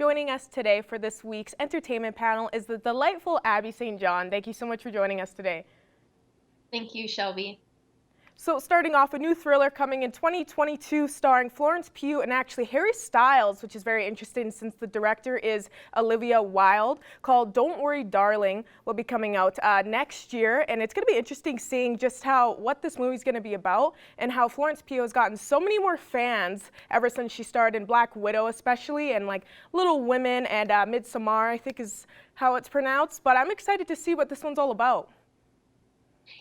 Joining us today for this week's entertainment panel is the delightful Abby St. John. Thank you so much for joining us today. Thank you, Shelby. So starting off, a new thriller coming in 2022 starring Florence Pugh and actually Harry Styles, which is very interesting since the director is Olivia Wilde, called Don't Worry Darling, will be coming out next year. And it's going to be interesting seeing just what this movie is going to be about and how Florence Pugh has gotten so many more fans ever since she starred in Black Widow especially, and like Little Women and Midsommar, I think is how it's pronounced. But I'm excited to see what this one's all about.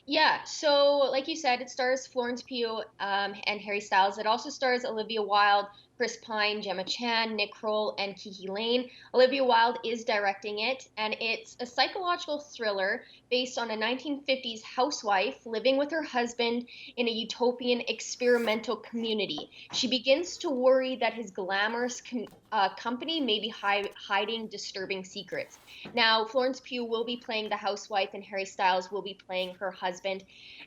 Yeah, so like you said, it stars Florence Pugh and Harry Styles. It also stars Olivia Wilde, Chris Pine, Gemma Chan, Nick Kroll, and Kiki Lane. Olivia Wilde is directing it, and it's a psychological thriller based on a 1950s housewife living with her husband in a utopian experimental community. She begins to worry that his glamorous company may be hiding disturbing secrets. Now, Florence Pugh will be playing the housewife, and Harry Styles will be playing her husband.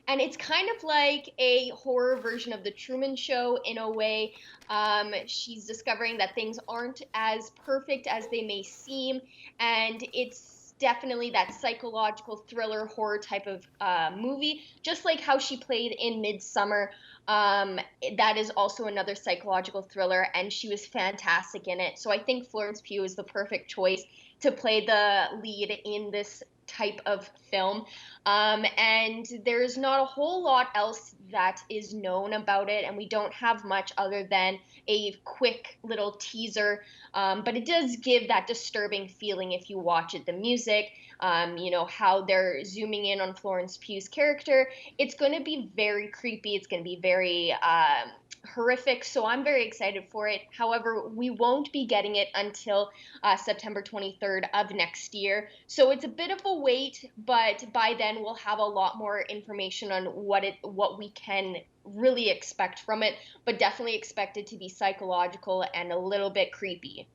And it's kind of like a horror version of The Truman Show in a way. She's discovering that things aren't as perfect as they may seem, and it's definitely that psychological thriller horror type of movie, just like how she played in Midsummer. That is also another psychological thriller, and she was fantastic in it. So I think Florence Pugh is the perfect choice to play the lead in this type of film. And there's not a whole lot else that is known about it, and we don't have much other than a quick little teaser, but it does give that disturbing feeling if you watch it. The music, how they're zooming in on Florence Pugh's character, it's going to be very creepy, it's going to be very horrific, so I'm very excited for it. However, we won't be getting it until September 23rd of next year, so it's a bit of a wait, but by then we'll have a lot more information on what we can really expect from it, but definitely expect it to be psychological and a little bit creepy.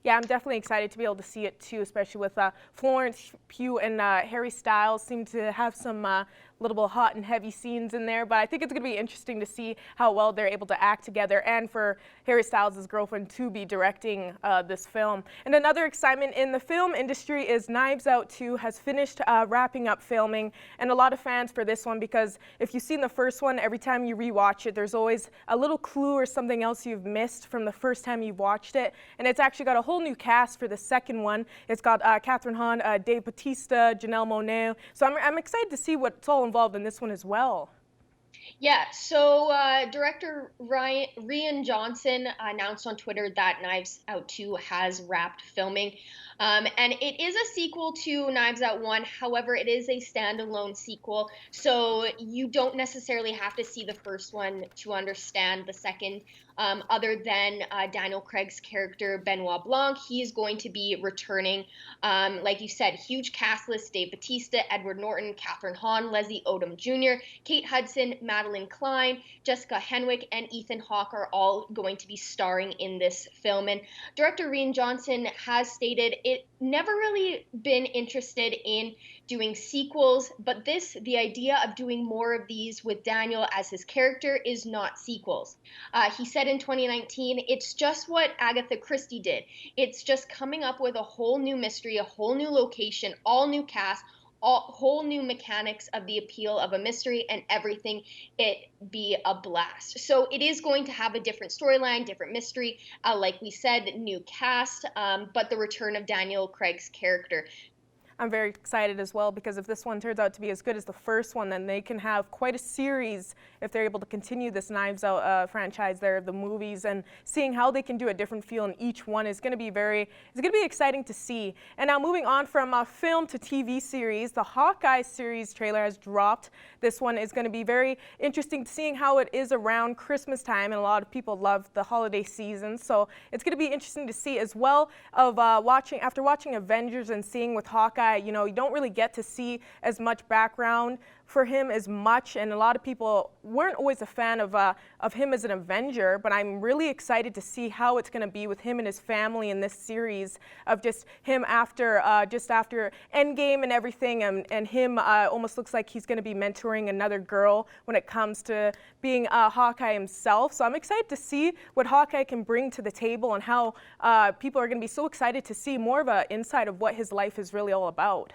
Yeah, I'm definitely excited to be able to see it too, especially with Florence Pugh and Harry Styles seem to have some little hot and heavy scenes in there, but I think it's going to be interesting to see how well they're able to act together, and for Harry Styles' girlfriend to be directing this film. And another excitement in the film industry is Knives Out 2 has finished wrapping up filming, and a lot of fans for this one, because if you've seen the first one, every time you rewatch it, there's always a little clue or something else you've missed from the first time you've watched it, and it's actually got a whole new cast for the second one. It's got Catherine Hahn, Dave Bautista, Janelle Monáe, so I'm excited to see what's all involved in this one as well. Yeah, so director Rian Johnson announced on Twitter that Knives Out 2 has wrapped filming. And it is a sequel to Knives Out 1. However, it is a standalone sequel, so you don't necessarily have to see the first one to understand the second. Other than Daniel Craig's character, Benoit Blanc, he's going to be returning. Like you said, huge cast list: Dave Bautista, Edward Norton, Catherine Hahn, Leslie Odom Jr., Kate Hudson, Madeline Klein, Jessica Henwick, and Ethan Hawke are all going to be starring in this film. And director Rian Johnson has stated it never really been interested in doing sequels, but the idea of doing more of these with Daniel as his character is not sequels. He said in 2019, it's just what Agatha Christie did. It's just coming up with a whole new mystery, a whole new location, all new cast, whole new mechanics of the appeal of a mystery, and everything it be a blast. So it is going to have a different storyline, different mystery, like we said, new cast, but the return of Daniel Craig's character. I'm very excited as well, because if this one turns out to be as good as the first one, then they can have quite a series if they're able to continue this Knives Out franchise there of the movies, and seeing how they can do a different feel in each one is going to be exciting to see. And now moving on from film to TV series, the Hawkeye series trailer has dropped. This one is going to be very interesting, seeing how it is around Christmas time, and a lot of people love the holiday season, so it's going to be interesting to see as well. After watching Avengers and seeing with Hawkeye, you don't really get to see as much background for him as much, and a lot of people weren't always a fan of him as an Avenger, but I'm really excited to see how it's going to be with him and his family in this series of just him after Endgame and everything, and him almost looks like he's going to be mentoring another girl when it comes to being Hawkeye himself. So I'm excited to see what Hawkeye can bring to the table and how people are going to be so excited to see more of an insight of what his life is really all about.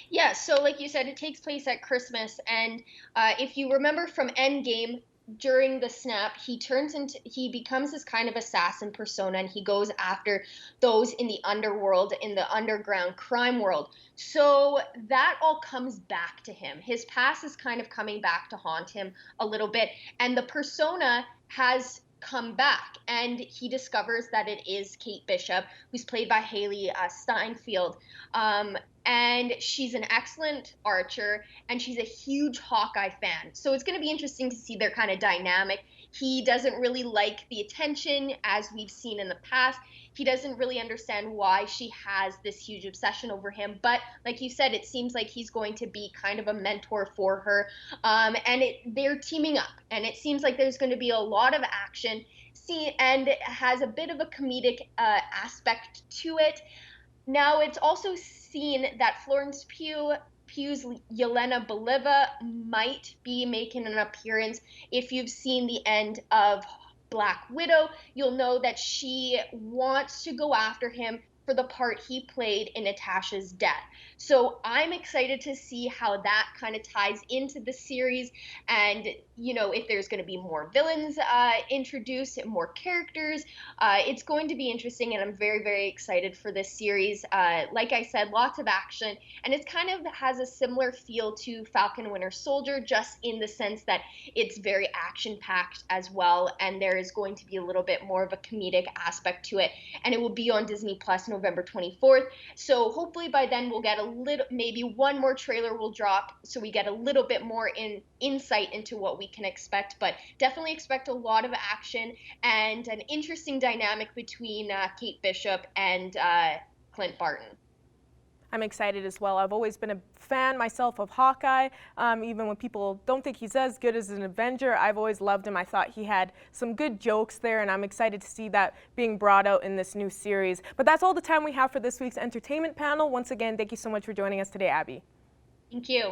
Yeah, so like you said, it takes place at Christmas, and if you remember from Endgame, during the snap, he becomes this kind of assassin persona, and he goes after those in the underworld, in the underground crime world. So that all comes back to him. His past is kind of coming back to haunt him a little bit, and the persona has come back, and he discovers that it is Kate Bishop, who's played by Haley Steinfeld. And she's an excellent archer, and she's a huge Hawkeye fan. So it's going to be interesting to see their kind of dynamic. He doesn't really like the attention, as we've seen in the past. He doesn't really understand why she has this huge obsession over him. But like you said, it seems like he's going to be kind of a mentor for her. And they're teaming up, and it seems like there's going to be a lot of action. And it has a bit of a comedic aspect to it. Now, it's also seen that Florence Pugh's Yelena Belova might be making an appearance. If you've seen the end of Black Widow, you'll know that she wants to go after him for the part he played in Natasha's death. So I'm excited to see how that kind of ties into the series, and if there's going to be more villains introduced and more characters. It's going to be interesting, and I'm very, very excited for this series. Like I said, lots of action, and it kind of has a similar feel to Falcon and Winter Soldier, just in the sense that it's very action-packed as well, and there is going to be a little bit more of a comedic aspect to it, and it will be on Disney Plus November 24th. So hopefully by then we'll get maybe one more trailer will drop, so we get a little bit more insight into what we can expect. But definitely expect a lot of action and an interesting dynamic between Kate Bishop and Clint Barton. I'm excited as well. I've always been a fan myself of Hawkeye. Even when people don't think he's as good as an Avenger, I've always loved him. I thought he had some good jokes there, and I'm excited to see that being brought out in this new series. But that's all the time we have for this week's entertainment panel. Once again, thank you so much for joining us today, Abby. Thank you.